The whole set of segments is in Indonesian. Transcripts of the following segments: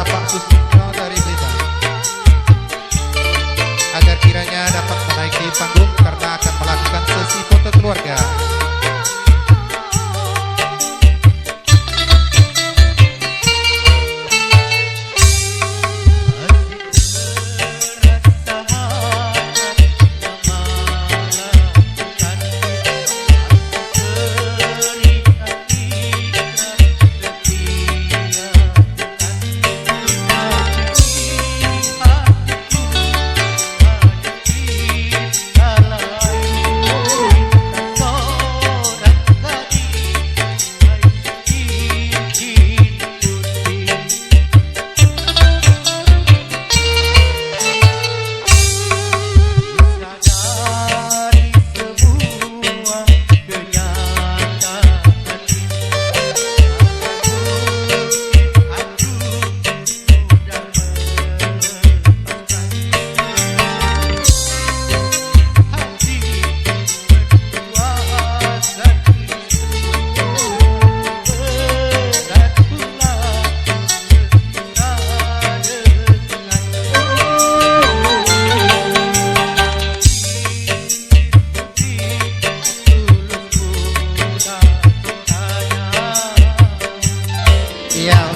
Bapak Susmito dari Blitar, agar kiranya dapat menaiki panggung karena akan melakukan sesi foto keluarga.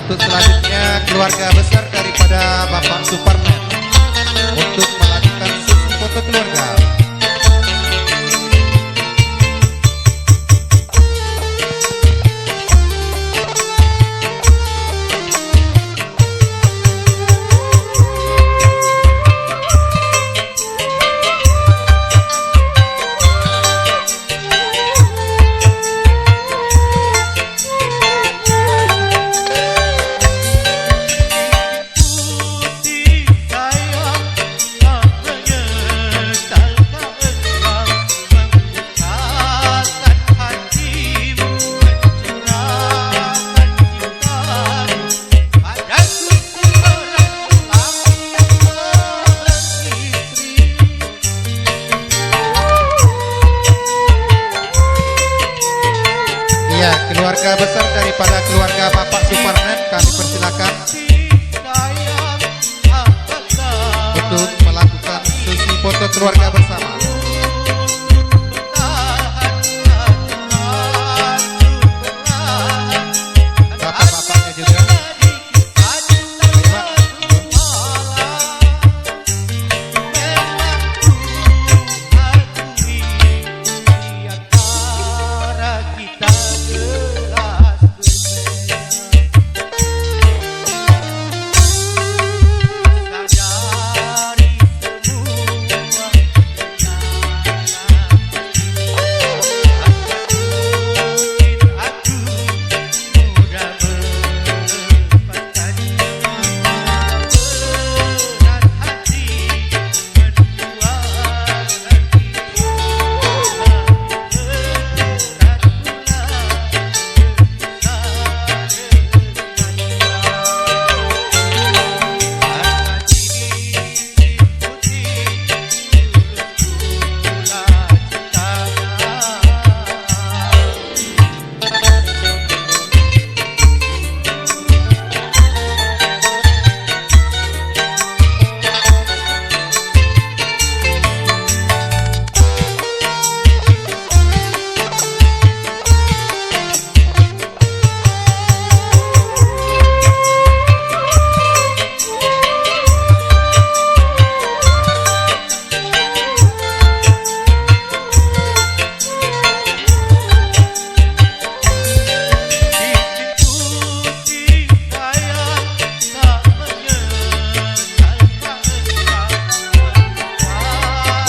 Untuk selanjutnya keluarga besar daripada Bapak Suparman untuk melakukan sesi foto keluarga. Keluarga besar daripada keluarga Bapak Suparman kami persilakan untuk melakukan sesi foto keluarga bersama. Bapak-bapaknya juga.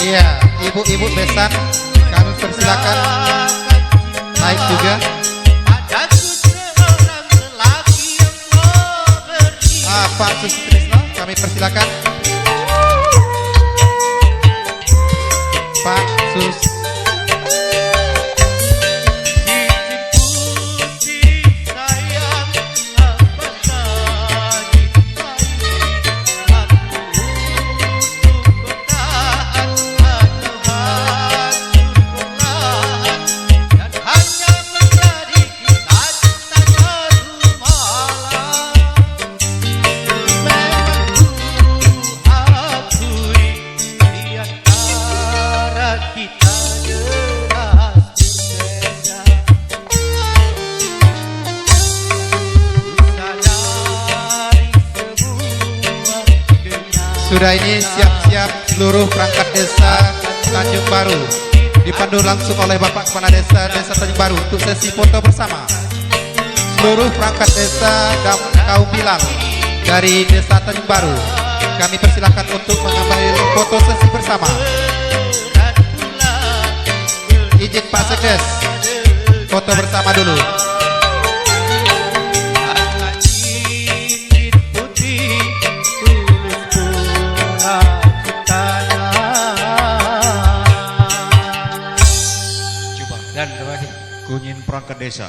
Iya, ibu-ibu besan kami persilakan naik juga. Pak Susitrisno kami persilakan. Pak Sus. Sudah ini siap-siap seluruh perangkat desa Tanjung Baru, dipandu langsung oleh Bapak Kepala Desa Tanjung Baru untuk sesi foto bersama. Seluruh perangkat desa dan kaum bilang dari Desa Tanjung Baru, kami persilahkan untuk mengambil foto sesi bersama. Izin Pak Sekdes, foto bersama dulu. Dan terima kasih. Kunyin perangkat desa.